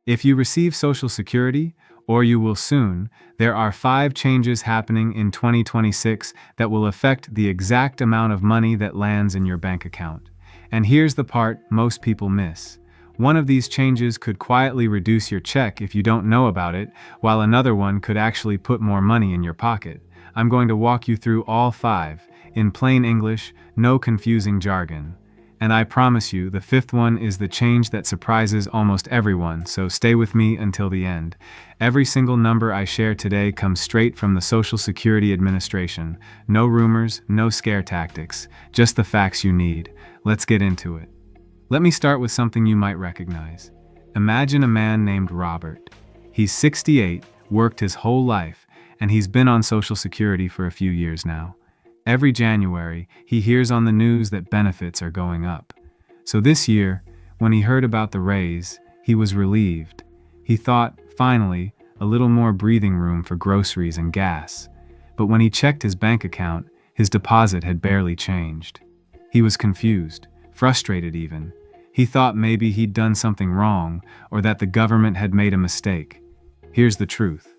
If you receive Social Security, or you will soon, there are 5 changes happening in 2026 that will affect the exact amount of money that lands in your bank account. And here's the part most people miss. One of these changes could quietly reduce your check if you don't know about it, while another one could actually put more money in your pocket. I'm going to walk you through all 5, in plain English, no confusing jargon. And I promise you, the 5th one is the change that surprises almost everyone, so stay with me until the end. Every single number I share today comes straight from the Social Security Administration. No rumors, no scare tactics, just the facts you need. Let's get into it. Let me start with something you might recognize. Imagine a man named Robert. He's 68, worked his whole life, and he's been on Social Security for a few years now. Every January, he hears on the news that benefits are going up. So this year, when he heard about the raise, he was relieved. He thought, finally, a little more breathing room for groceries and gas. But when he checked his bank account, his deposit had barely changed. He was confused, frustrated even. He thought maybe he'd done something wrong, or that the government had made a mistake. Here's the truth.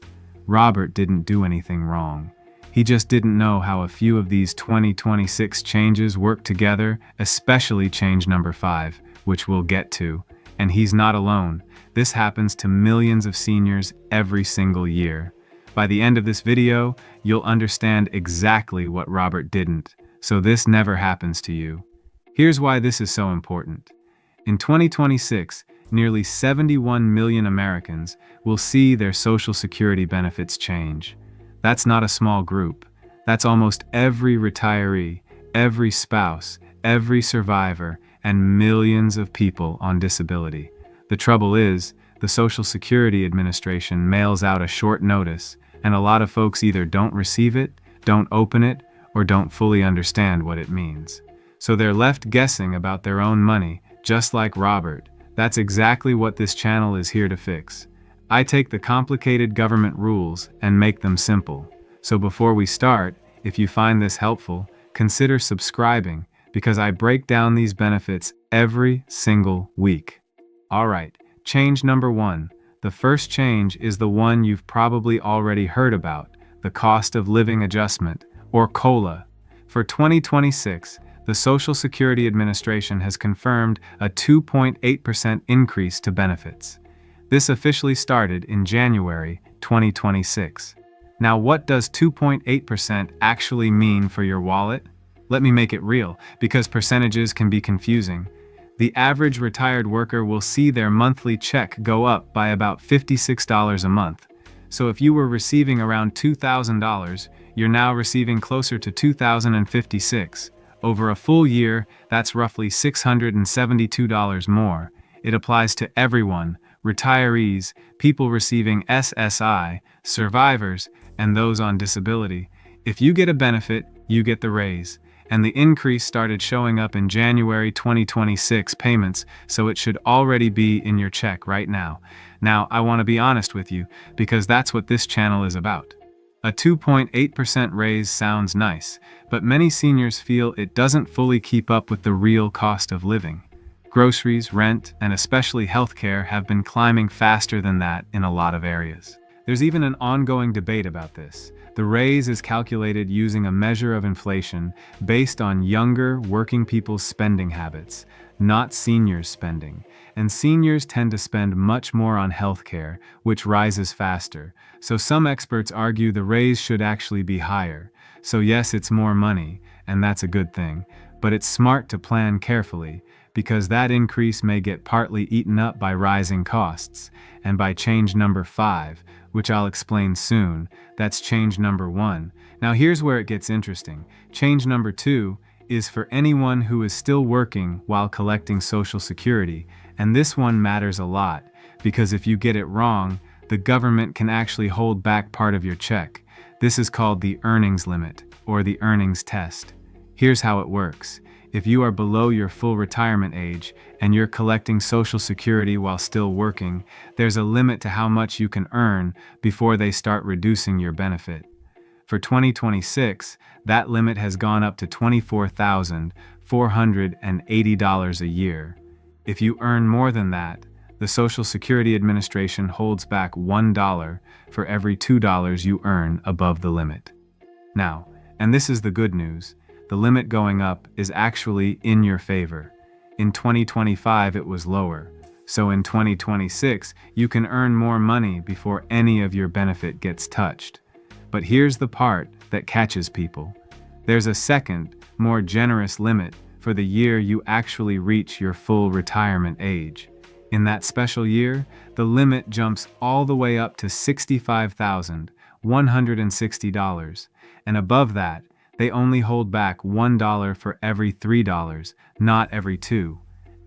Robert didn't do anything wrong. He just didn't know how a few of these 2026 changes work together, especially change number 5, which we'll get to. And he's not alone. This happens to millions of seniors every single year. By the end of this video, you'll understand exactly what Robert didn't, so this never happens to you. Here's why this is so important. In 2026, nearly 71 million Americans will see their Social Security benefits change. That's not a small group. That's almost every retiree, every spouse, every survivor, and millions of people on disability. The trouble is, the Social Security Administration mails out a short notice, and a lot of folks either don't receive it, don't open it, or don't fully understand what it means. So they're left guessing about their own money, just like Robert. That's exactly what this channel is here to fix. I take the complicated government rules and make them simple. So before we start, if you find this helpful, consider subscribing, because I break down these benefits every single week. Alright, change number 1. The first change is the one you've probably already heard about, the Cost of Living Adjustment, or COLA. For 2026, the Social Security Administration has confirmed a 2.8% increase to benefits. This officially started in January 2026. Now, what does 2.8% actually mean for your wallet? Let me make it real, because percentages can be confusing. The average retired worker will see their monthly check go up by about $56 a month. So if you were receiving around $2,000, you're now receiving closer to $2,056. Over a full year, that's roughly $672 more. It applies to everyone: retirees, people receiving SSI, survivors, and those on disability. If you get a benefit, you get the raise. And the increase started showing up in January 2026 payments, so it should already be in your check right now. Now, I want to be honest with you, because that's what this channel is about. A 2.8% raise sounds nice, but many seniors feel it doesn't fully keep up with the real cost of living. Groceries, rent, and especially healthcare have been climbing faster than that in a lot of areas. There's even an ongoing debate about this. The raise is calculated using a measure of inflation based on younger, working people's spending habits, not seniors' spending. And seniors tend to spend much more on healthcare, which rises faster. So some experts argue the raise should actually be higher. So yes, it's more money, and that's a good thing. But it's smart to plan carefully, because that increase may get partly eaten up by rising costs. And by change number 5, which I'll explain soon, that's change number 1. Now here's where it gets interesting. Change number 2 is for anyone who is still working while collecting Social Security. And this one matters a lot, because if you get it wrong, the government can actually hold back part of your check. This is called the earnings limit, or the earnings test. Here's how it works. If you are below your full retirement age and you're collecting Social Security while still working, there's a limit to how much you can earn before they start reducing your benefit. For 2026, that limit has gone up to $24,480 a year. If you earn more than that, the Social Security Administration holds back $1 for every $2 you earn above the limit. Now, and this is the good news, the limit going up is actually in your favor. In 2025 it was lower, so in 2026 you can earn more money before any of your benefit gets touched. But here's the part that catches people. There's a second, more generous limit for the year you actually reach your full retirement age. In that special year, the limit jumps all the way up to $65,160, and above that, they only hold back $1 for every $3, not every $2.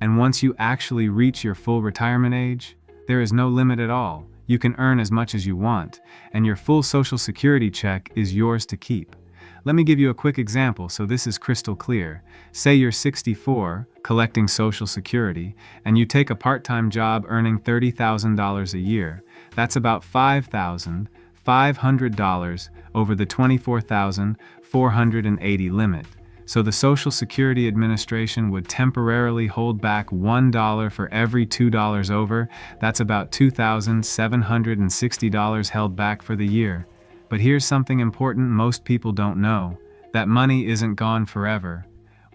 And once you actually reach your full retirement age, there is no limit at all. You can earn as much as you want, and your full Social Security check is yours to keep. Let me give you a quick example so this is crystal clear. Say you're 64, collecting Social Security, and you take a part-time job earning $30,000 a year. That's about $5,500 over the $24,480 limit. So the Social Security Administration would temporarily hold back $1 for every $2 over. That's about $2,760 held back for the year. But here's something important most people don't know. That money isn't gone forever.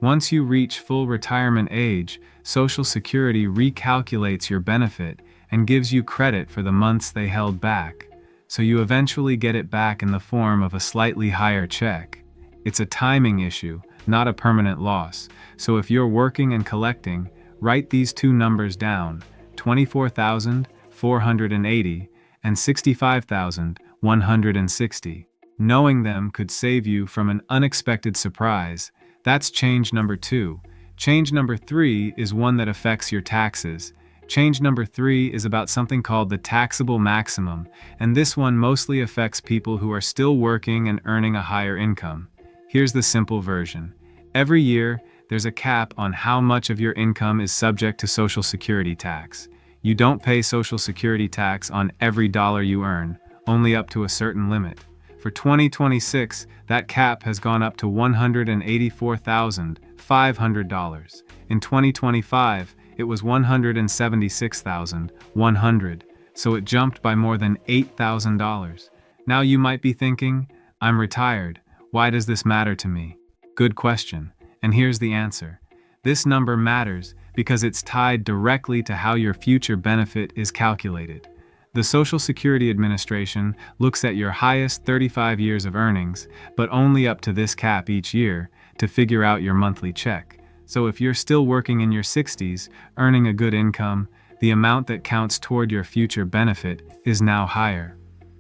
Once you reach full retirement age, Social Security recalculates your benefit and gives you credit for the months they held back. So you eventually get it back in the form of a slightly higher check. It's a timing issue, not a permanent loss. So if you're working and collecting, write these two numbers down, $24,480 and $65,160. Knowing them could save you from an unexpected surprise. That's change number 2. Change number 3 is one that affects your taxes. Change number 3 is about something called the taxable maximum, and this one mostly affects people who are still working and earning a higher income. Here's the simple version. Every year, there's a cap on how much of your income is subject to Social Security tax. You don't pay Social Security tax on every dollar you earn, only up to a certain limit. For 2026, that cap has gone up to $184,500. In 2025, it was $176,100, so it jumped by more than $8,000. Now you might be thinking, I'm retired. Why does this matter to me? Good question, and here's the answer. This number matters because it's tied directly to how your future benefit is calculated. The Social Security Administration looks at your highest 35 years of earnings, but only up to this cap each year, to figure out your monthly check. So if you're still working in your 60s, earning a good income, the amount that counts toward your future benefit is now higher.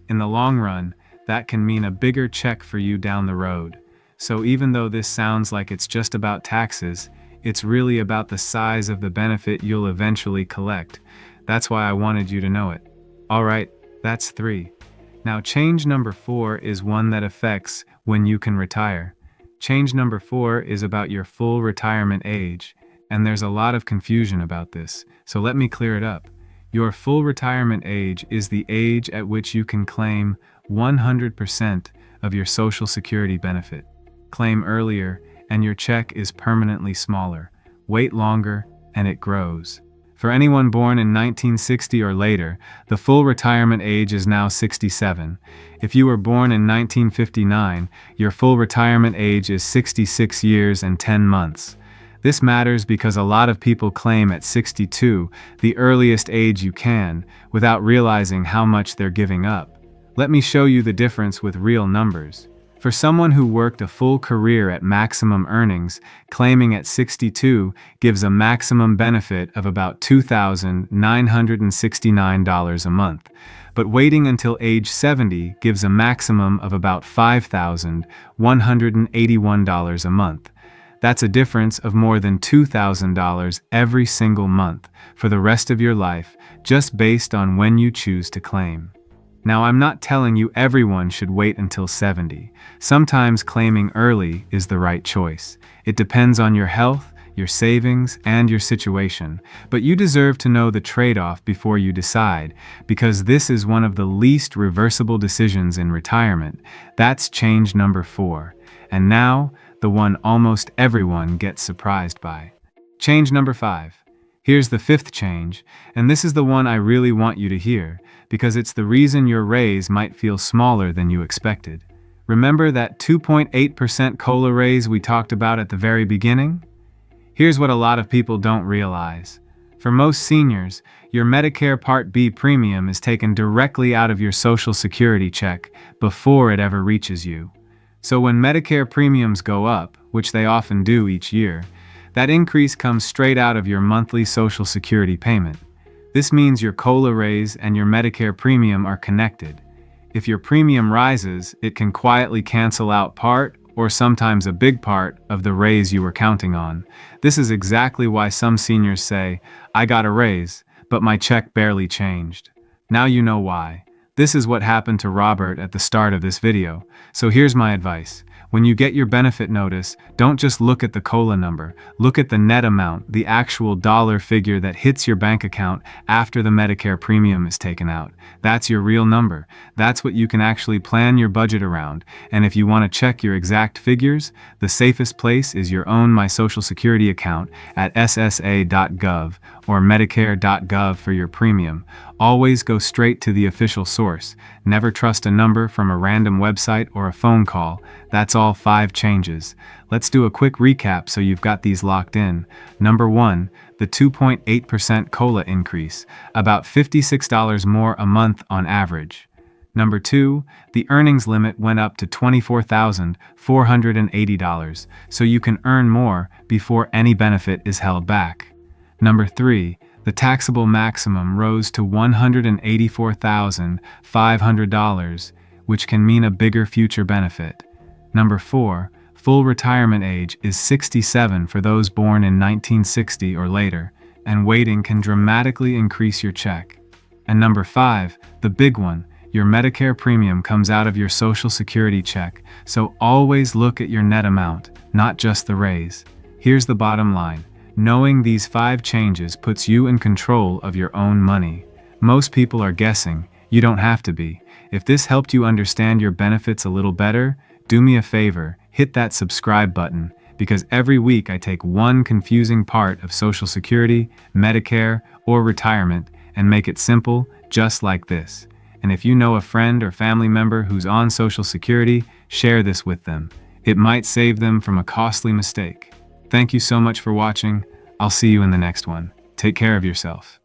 In the long run, that can mean a bigger check for you down the road. So even though this sounds like it's just about taxes, it's really about the size of the benefit you'll eventually collect. That's why I wanted you to know it. Alright, that's 3. Now change number 4 is one that affects when you can retire. Change number 4 is about your full retirement age, and there's a lot of confusion about this, so let me clear it up. Your full retirement age is the age at which you can claim 100% of your Social Security benefit. Claim earlier, and your check is permanently smaller. Wait longer, and it grows. For anyone born in 1960 or later, the full retirement age is now 67. If you were born in 1959, your full retirement age is 66 years and 10 months. This matters because a lot of people claim at 62, the earliest age you can, without realizing how much they're giving up. Let me show you the difference with real numbers. For someone who worked a full career at maximum earnings, claiming at 62 gives a maximum benefit of about $2,969 a month. But waiting until age 70 gives a maximum of about $5,181 a month. That's a difference of more than $2,000 every single month for the rest of your life, just based on when you choose to claim. Now, I'm not telling you everyone should wait until 70. Sometimes claiming early is the right choice. It depends on your health, your savings, and your situation. But you deserve to know the trade-off before you decide, because this is one of the least reversible decisions in retirement. That's change number 4. And now, the one almost everyone gets surprised by. Change number 5. Here's the fifth change, and this is the one I really want you to hear, because it's the reason your raise might feel smaller than you expected. Remember that 2.8% COLA raise we talked about at the very beginning? Here's what a lot of people don't realize. For most seniors, your Medicare Part B premium is taken directly out of your Social Security check before it ever reaches you. So when Medicare premiums go up, which they often do each year, that increase comes straight out of your monthly Social Security payment. This means your COLA raise and your Medicare premium are connected. If your premium rises, it can quietly cancel out part, or sometimes a big part, of the raise you were counting on. This is exactly why some seniors say, "I got a raise, but my check barely changed." Now you know why. This is what happened to Robert at the start of this video. So here's my advice. When you get your benefit notice, don't just look at the COLA number. Look at the net amount, the actual dollar figure that hits your bank account after the Medicare premium is taken out. That's your real number. That's what you can actually plan your budget around. And if you want to check your exact figures, the safest place is your own My Social Security account at SSA.gov or Medicare.gov for your premium. Always go straight to the official source. Never trust a number from a random website or a phone call. That's all 5 changes. Let's do a quick recap so you've got these locked in. Number 1, the 2.8% COLA increase, about $56 more a month on average. Number 2, the earnings limit went up to $24,480, so you can earn more before any benefit is held back. Number 3, the taxable maximum rose to $184,500, which can mean a bigger future benefit. Number 4, full retirement age is 67 for those born in 1960 or later, and waiting can dramatically increase your check. And number 5, the big one, your Medicare premium comes out of your Social Security check, so always look at your net amount, not just the raise. Here's the bottom line. Knowing these 5 changes puts you in control of your own money. Most people are guessing. You don't have to be. If this helped you understand your benefits a little better, do me a favor, hit that subscribe button, because every week I take one confusing part of Social Security, Medicare, or retirement and make it simple, just like this. And if you know a friend or family member who's on Social Security, share this with them. It might save them from a costly mistake. Thank you so much for watching. I'll see you in the next one. Take care of yourself.